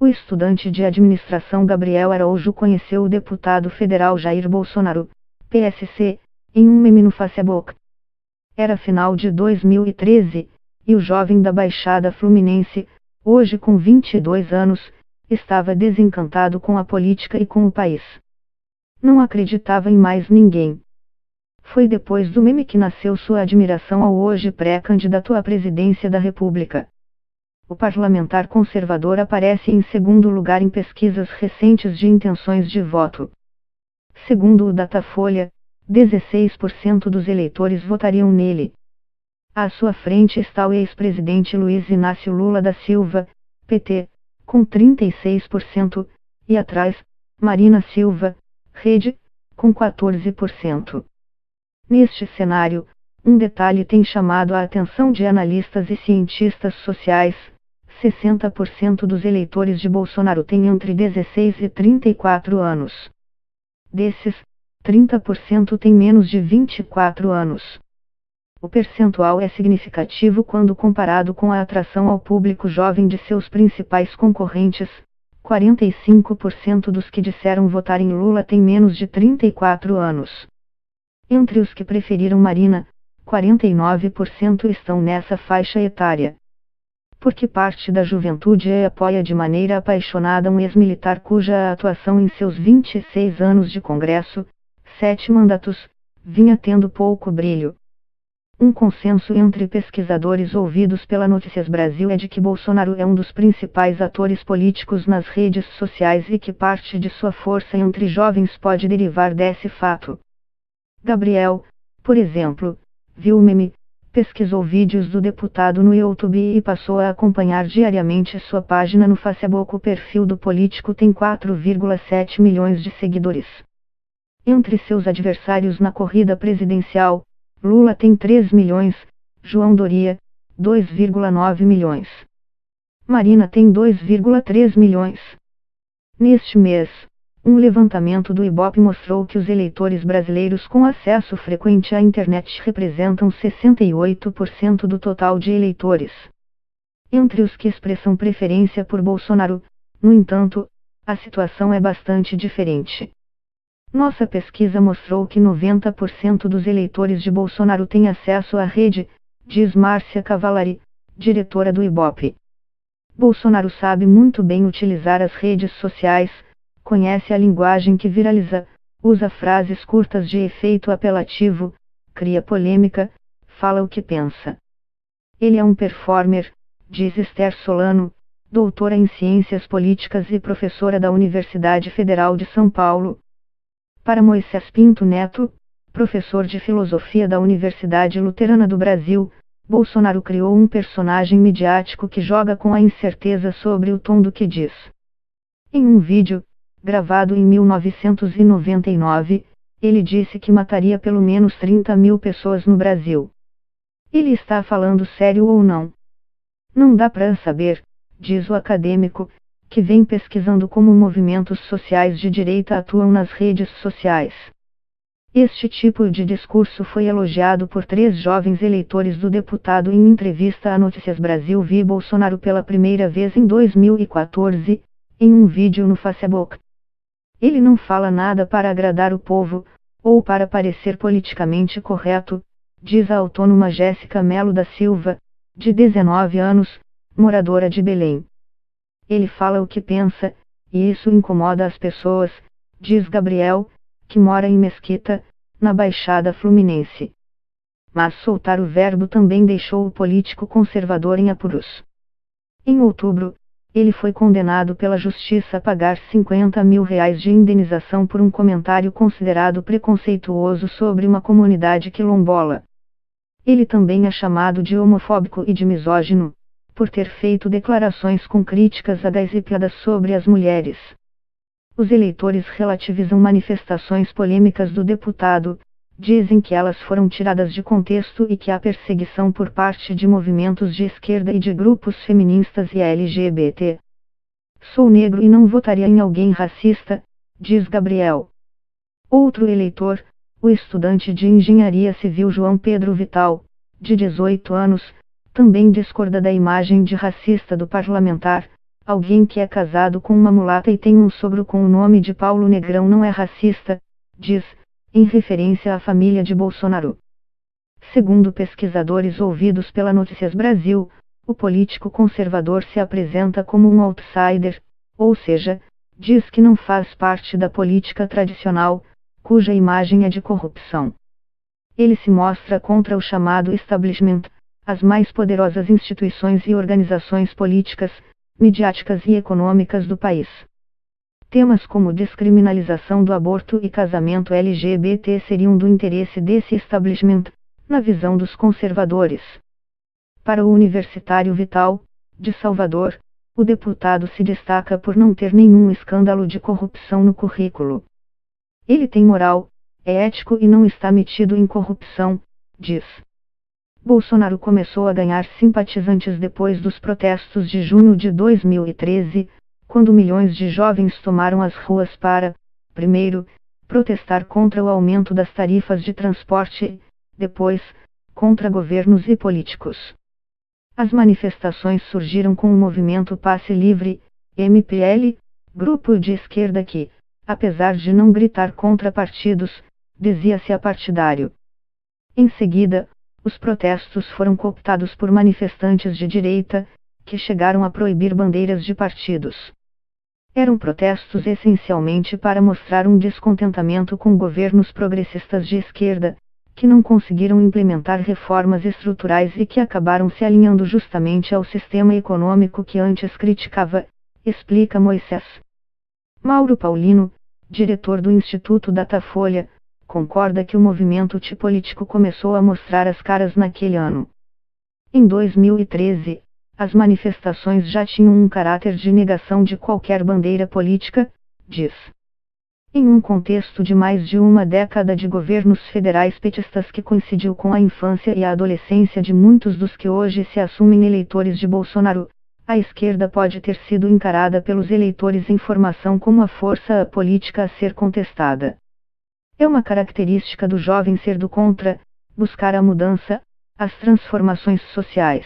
O estudante de administração Gabriel Araújo conheceu o deputado federal Jair Bolsonaro, PSC, em um meme no Facebook. Era final de 2013, e o jovem da Baixada Fluminense, hoje com 22 anos, estava desencantado com a política e com o país. Não acreditava em mais ninguém. Foi depois do meme que nasceu sua admiração ao hoje pré-candidato à presidência da República. O parlamentar conservador aparece em segundo lugar em pesquisas recentes de intenções de voto. Segundo o Datafolha, 16% dos eleitores votariam nele. À sua frente está o ex-presidente Luiz Inácio Lula da Silva, PT, com 36%, e atrás, Marina Silva, Rede, com 14%. Neste cenário, um detalhe tem chamado a atenção de analistas e cientistas sociais: 60% dos eleitores de Bolsonaro têm entre 16 e 34 anos. Desses, 30% têm menos de 24 anos. O percentual é significativo quando comparado com a atração ao público jovem de seus principais concorrentes. 45% dos que disseram votar em Lula têm menos de 34 anos. Entre os que preferiram Marina, 49% estão nessa faixa etária. Porque parte da juventude apoia de maneira apaixonada um ex-militar cuja atuação em seus 26 anos de Congresso, 7 mandatos, vinha tendo pouco brilho. Um consenso entre pesquisadores ouvidos pela Notícias Brasil é de que Bolsonaro é um dos principais atores políticos nas redes sociais e que parte de sua força entre jovens pode derivar desse fato. Gabriel, por exemplo, viu o meme, pesquisou vídeos do deputado no YouTube e passou a acompanhar diariamente sua página no Facebook. O perfil do político tem 4,7 milhões de seguidores. Entre seus adversários na corrida presidencial, Lula tem 3 milhões, João Doria, 2,9 milhões. Marina tem 2,3 milhões. Neste mês, um levantamento do Ibope mostrou que os eleitores brasileiros com acesso frequente à internet representam 68% do total de eleitores. Entre os que expressam preferência por Bolsonaro, no entanto, a situação é bastante diferente. Nossa pesquisa mostrou que 90% dos eleitores de Bolsonaro têm acesso à rede, diz Márcia Cavallari, diretora do Ibope. Bolsonaro sabe muito bem utilizar as redes sociais, conhece a linguagem que viraliza, usa frases curtas de efeito apelativo, cria polêmica, fala o que pensa. Ele é um performer, diz Esther Solano, doutora em Ciências Políticas e professora da Universidade Federal de São Paulo. Para Moisés Pinto Neto, professor de Filosofia da Universidade Luterana do Brasil, Bolsonaro criou um personagem midiático que joga com a incerteza sobre o tom do que diz. Em um vídeo, gravado em 1999, ele disse que mataria pelo menos 30 mil pessoas no Brasil. Ele está falando sério ou não? Não dá para saber, diz o acadêmico, que vem pesquisando como movimentos sociais de direita atuam nas redes sociais. Este tipo de discurso foi elogiado por 3 jovens eleitores do deputado em entrevista à Notícias Brasil. Vi Bolsonaro pela primeira vez em 2014, em um vídeo no Facebook. Ele não fala nada para agradar o povo, ou para parecer politicamente correto, diz a autônoma Jéssica Melo da Silva, de 19 anos, moradora de Belém. Ele fala o que pensa, e isso incomoda as pessoas, diz Gabriel, que mora em Mesquita, na Baixada Fluminense. Mas soltar o verbo também deixou o político conservador em apuros. Em outubro, ele foi condenado pela justiça a pagar R$50 mil de indenização por um comentário considerado preconceituoso sobre uma comunidade quilombola. Ele também é chamado de homofóbico e de misógino, por ter feito declarações com críticas sagazes e piadas sobre as mulheres. Os eleitores relativizam manifestações polêmicas do deputado, dizem que elas foram tiradas de contexto e que há perseguição por parte de movimentos de esquerda e de grupos feministas e LGBT. Sou negro e não votaria em alguém racista, diz Gabriel. Outro eleitor, o estudante de engenharia civil João Pedro Vital, de 18 anos, também discorda da imagem de racista do parlamentar, alguém que é casado com uma mulata e tem um sogro com o nome de Paulo Negrão não é racista, diz, em referência à família de Bolsonaro. Segundo pesquisadores ouvidos pela Notícias Brasil, o político conservador se apresenta como um outsider, ou seja, diz que não faz parte da política tradicional, cuja imagem é de corrupção. Ele se mostra contra o chamado establishment, as mais poderosas instituições e organizações políticas, midiáticas e econômicas do país. Temas como descriminalização do aborto e casamento LGBT seriam do interesse desse establishment, na visão dos conservadores. Para o universitário Vital, de Salvador, o deputado se destaca por não ter nenhum escândalo de corrupção no currículo. Ele tem moral, é ético e não está metido em corrupção, diz. Bolsonaro começou a ganhar simpatizantes depois dos protestos de junho de 2013, quando milhões de jovens tomaram as ruas para, primeiro, protestar contra o aumento das tarifas de transporte e, depois, contra governos e políticos. As manifestações surgiram com o movimento Passe Livre, MPL, grupo de esquerda que, apesar de não gritar contra partidos, dizia-se apartidário. Em seguida, os protestos foram cooptados por manifestantes de direita, que chegaram a proibir bandeiras de partidos. Eram protestos essencialmente para mostrar um descontentamento com governos progressistas de esquerda, que não conseguiram implementar reformas estruturais e que acabaram se alinhando justamente ao sistema econômico que antes criticava, explica Moisés. Mauro Paulino, diretor do Instituto Datafolha, concorda que o movimento político começou a mostrar as caras naquele ano. Em 2013, as manifestações já tinham um caráter de negação de qualquer bandeira política, diz. Em um contexto de mais de uma década de governos federais petistas que coincidiu com a infância e a adolescência de muitos dos que hoje se assumem eleitores de Bolsonaro, a esquerda pode ter sido encarada pelos eleitores em formação como a força política a ser contestada. É uma característica do jovem ser do contra, buscar a mudança, as transformações sociais.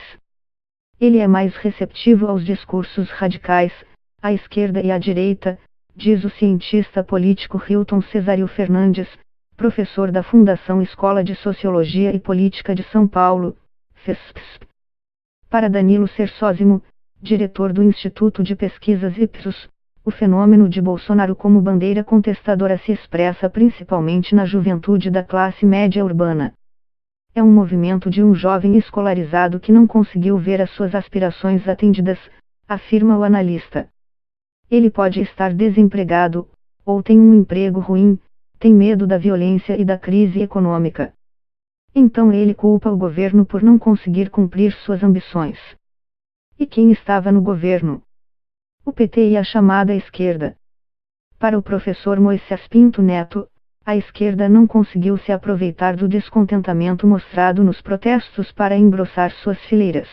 Ele é mais receptivo aos discursos radicais, à esquerda e à direita, diz o cientista político Hilton Cesário Fernandes, professor da Fundação Escola de Sociologia e Política de São Paulo, FESP. Para Danilo Sersósimo, diretor do Instituto de Pesquisas Ipsos, o fenômeno de Bolsonaro como bandeira contestadora se expressa principalmente na juventude da classe média urbana. É um movimento de um jovem escolarizado que não conseguiu ver as suas aspirações atendidas, afirma o analista. Ele pode estar desempregado, ou tem um emprego ruim, tem medo da violência e da crise econômica. Então ele culpa o governo por não conseguir cumprir suas ambições. E quem estava no governo? O PT e a chamada esquerda. Para o professor Moisés Pinto Neto, a esquerda não conseguiu se aproveitar do descontentamento mostrado nos protestos para engrossar suas fileiras.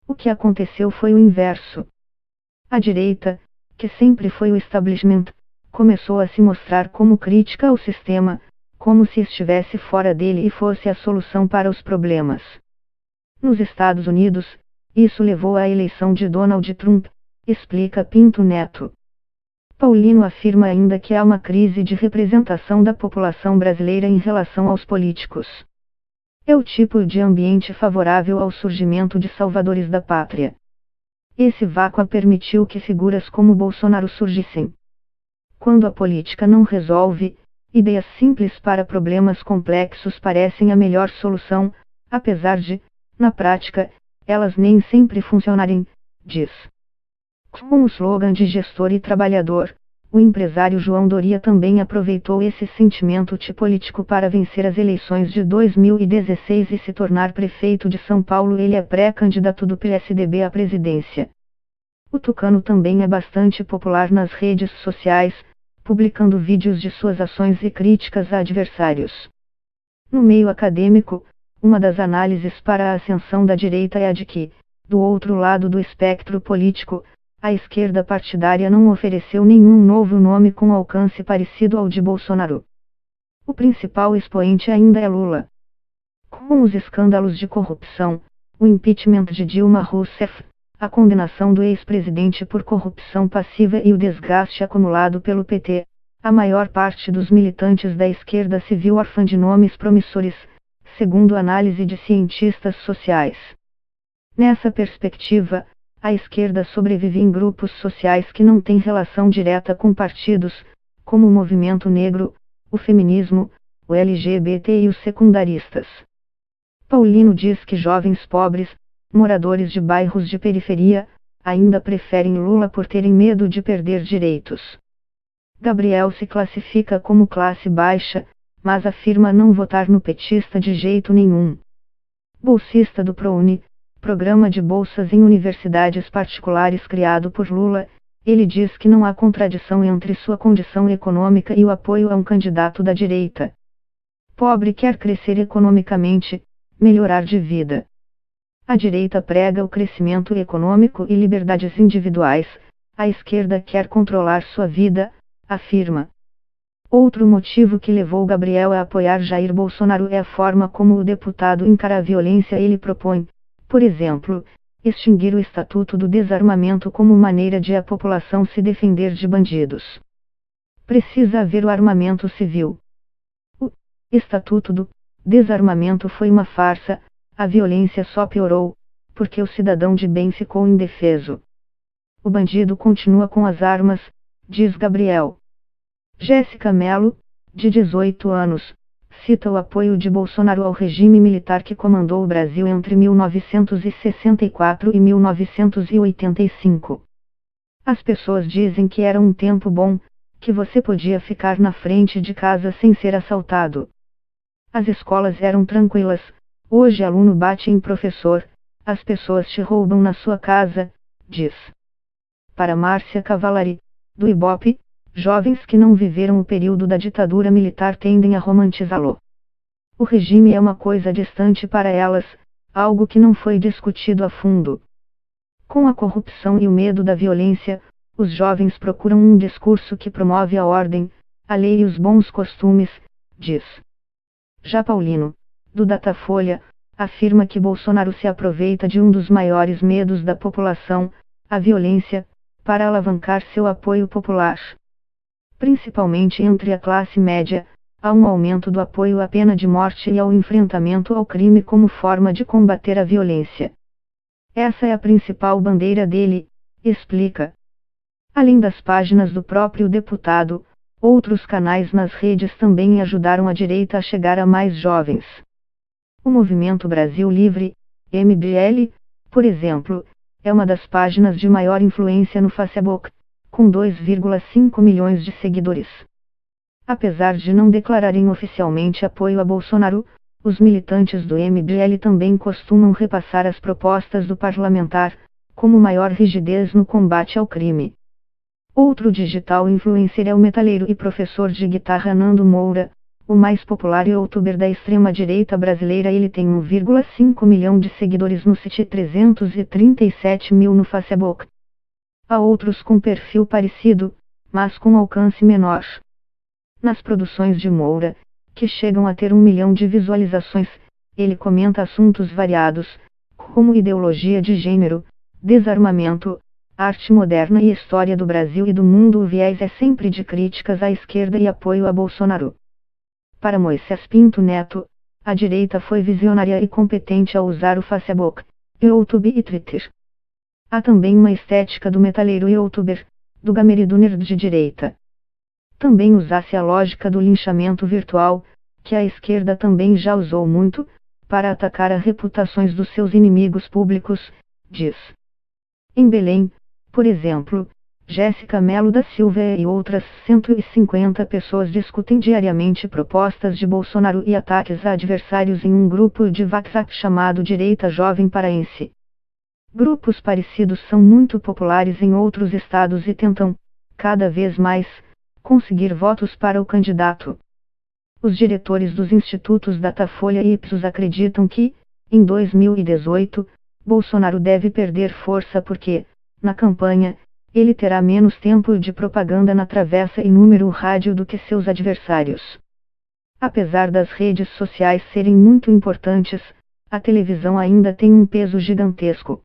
O que aconteceu foi o inverso. A direita, que sempre foi o establishment, começou a se mostrar como crítica ao sistema, como se estivesse fora dele e fosse a solução para os problemas. Nos Estados Unidos, isso levou à eleição de Donald Trump, explica Pinto Neto. Paulino afirma ainda que há uma crise de representação da população brasileira em relação aos políticos. É o tipo de ambiente favorável ao surgimento de salvadores da pátria. Esse vácuo permitiu que figuras como Bolsonaro surgissem. Quando a política não resolve, ideias simples para problemas complexos parecem a melhor solução, apesar de, na prática, elas nem sempre funcionarem, diz. Com o slogan de gestor e trabalhador, o empresário João Doria também aproveitou esse sentimento político para vencer as eleições de 2016 e se tornar prefeito de São Paulo. Ele é pré-candidato do PSDB à presidência. O tucano também é bastante popular nas redes sociais, publicando vídeos de suas ações e críticas a adversários. No meio acadêmico, uma das análises para a ascensão da direita é a de que, do outro lado do espectro político, a esquerda partidária não ofereceu nenhum novo nome com alcance parecido ao de Bolsonaro. O principal expoente ainda é Lula. Com os escândalos de corrupção, o impeachment de Dilma Rousseff, a condenação do ex-presidente por corrupção passiva e o desgaste acumulado pelo PT, a maior parte dos militantes da esquerda se viu órfã de nomes promissores, segundo análise de cientistas sociais. Nessa perspectiva, a esquerda sobrevive em grupos sociais que não têm relação direta com partidos, como o movimento negro, o feminismo, o LGBT e os secundaristas. Paulino diz que jovens pobres, moradores de bairros de periferia, ainda preferem Lula por terem medo de perder direitos. Gabriel se classifica como classe baixa, mas afirma não votar no petista de jeito nenhum. Bolsista do ProUni, programa de bolsas em universidades particulares criado por Lula, ele diz que não há contradição entre sua condição econômica e o apoio a um candidato da direita. Pobre quer crescer economicamente, melhorar de vida. A direita prega o crescimento econômico e liberdades individuais, a esquerda quer controlar sua vida, afirma. Outro motivo que levou Gabriel a apoiar Jair Bolsonaro é a forma como o deputado encara a violência. Ele propõe, por exemplo, extinguir o Estatuto do Desarmamento como maneira de a população se defender de bandidos. Precisa haver o armamento civil. O Estatuto do Desarmamento foi uma farsa, a violência só piorou, porque o cidadão de bem ficou indefeso. O bandido continua com as armas, diz Gabriel. Jéssica Mello, de 18 anos, cita o apoio de Bolsonaro ao regime militar que comandou o Brasil entre 1964 e 1985. As pessoas dizem que era um tempo bom, que você podia ficar na frente de casa sem ser assaltado. As escolas eram tranquilas, hoje aluno bate em professor, as pessoas te roubam na sua casa, diz. Para Márcia Cavalari, do Ibope, jovens que não viveram o período da ditadura militar tendem a romantizá-lo. O regime é uma coisa distante para elas, algo que não foi discutido a fundo. Com a corrupção e o medo da violência, os jovens procuram um discurso que promove a ordem, a lei e os bons costumes, diz. Já Paulino, do Datafolha, afirma que Bolsonaro se aproveita de um dos maiores medos da população, a violência, para alavancar seu apoio popular. Principalmente entre a classe média, há um aumento do apoio à pena de morte e ao enfrentamento ao crime como forma de combater a violência. Essa é a principal bandeira dele, explica. Além das páginas do próprio deputado, outros canais nas redes também ajudaram a direita a chegar a mais jovens. O Movimento Brasil Livre, MBL, por exemplo, é uma das páginas de maior influência no Facebook, com 2,5 milhões de seguidores. Apesar de não declararem oficialmente apoio a Bolsonaro, os militantes do MBL também costumam repassar as propostas do parlamentar, como maior rigidez no combate ao crime. Outro digital influencer é o metaleiro e professor de guitarra Nando Moura, o mais popular youtuber da extrema-direita brasileira. Ele tem 1,5 milhão de seguidores no site e 337 mil no Facebook. Há outros com perfil parecido, mas com alcance menor. Nas produções de Moura, que chegam a ter 1 milhão de visualizações, ele comenta assuntos variados, como ideologia de gênero, desarmamento, arte moderna e história do Brasil e do mundo. O viés é sempre de críticas à esquerda e apoio a Bolsonaro. Para Moisés Pinto Neto, a direita foi visionária e competente ao usar o Facebook, YouTube e Twitter. Há também uma estética do metaleiro youtuber, do gamer e do nerd de direita. Também usasse a lógica do linchamento virtual, que a esquerda também já usou muito, para atacar as reputações dos seus inimigos públicos, diz. Em Belém, por exemplo, Jéssica Mello da Silva e outras 150 pessoas discutem diariamente propostas de Bolsonaro e ataques a adversários em um grupo de WhatsApp chamado Direita Jovem Paraense. Grupos parecidos são muito populares em outros estados e tentam, cada vez mais, conseguir votos para o candidato. Os diretores dos institutos Datafolha e Ipsos acreditam que, em 2018, Bolsonaro deve perder força porque, na campanha, ele terá menos tempo de propaganda na travessa e número rádio do que seus adversários. Apesar das redes sociais serem muito importantes, a televisão ainda tem um peso gigantesco.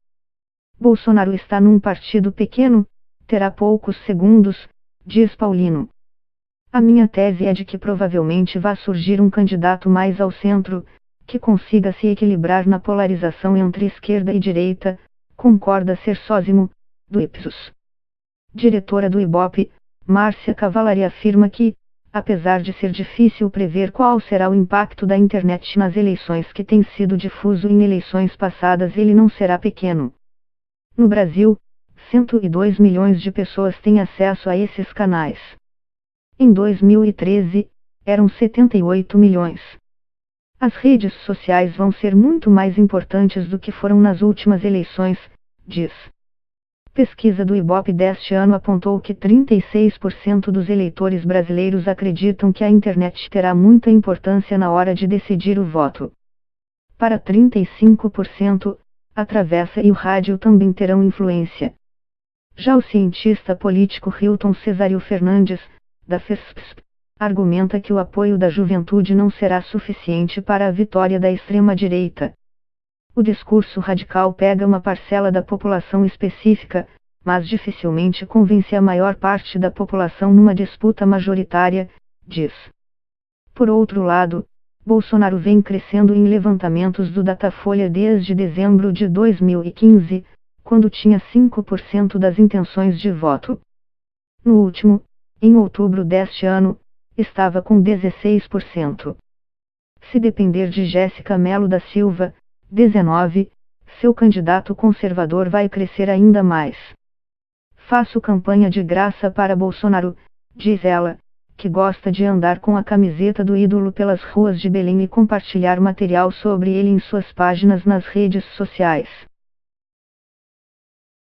Bolsonaro está num partido pequeno, terá poucos segundos, diz Paulino. A minha tese é de que provavelmente vai surgir um candidato mais ao centro, que consiga se equilibrar na polarização entre esquerda e direita, concorda Ser Sósimo, do Ipsos. Diretora do Ibope, Márcia Cavalari afirma que, apesar de ser difícil prever qual será o impacto da internet nas eleições que tem sido difuso em eleições passadas, ele não será pequeno. No Brasil, 102 milhões de pessoas têm acesso a esses canais. Em 2013, eram 78 milhões. As redes sociais vão ser muito mais importantes do que foram nas últimas eleições, diz. Pesquisa do Ibope deste ano apontou que 36% dos eleitores brasileiros acreditam que a internet terá muita importância na hora de decidir o voto. Para 35%, a travessa e o rádio também terão influência. Já o cientista político Hilton Cesário Fernandes, da FESP, argumenta que o apoio da juventude não será suficiente para a vitória da extrema-direita. O discurso radical pega uma parcela da população específica, mas dificilmente convence a maior parte da população numa disputa majoritária, diz. Por outro lado, Bolsonaro vem crescendo em levantamentos do Datafolha desde dezembro de 2015, quando tinha 5% das intenções de voto. No último, em outubro deste ano, estava com 16%. Se depender de Jéssica Melo da Silva, 19, seu candidato conservador vai crescer ainda mais. Faço campanha de graça para Bolsonaro, diz ela, que gosta de andar com a camiseta do ídolo pelas ruas de Belém e compartilhar material sobre ele em suas páginas nas redes sociais.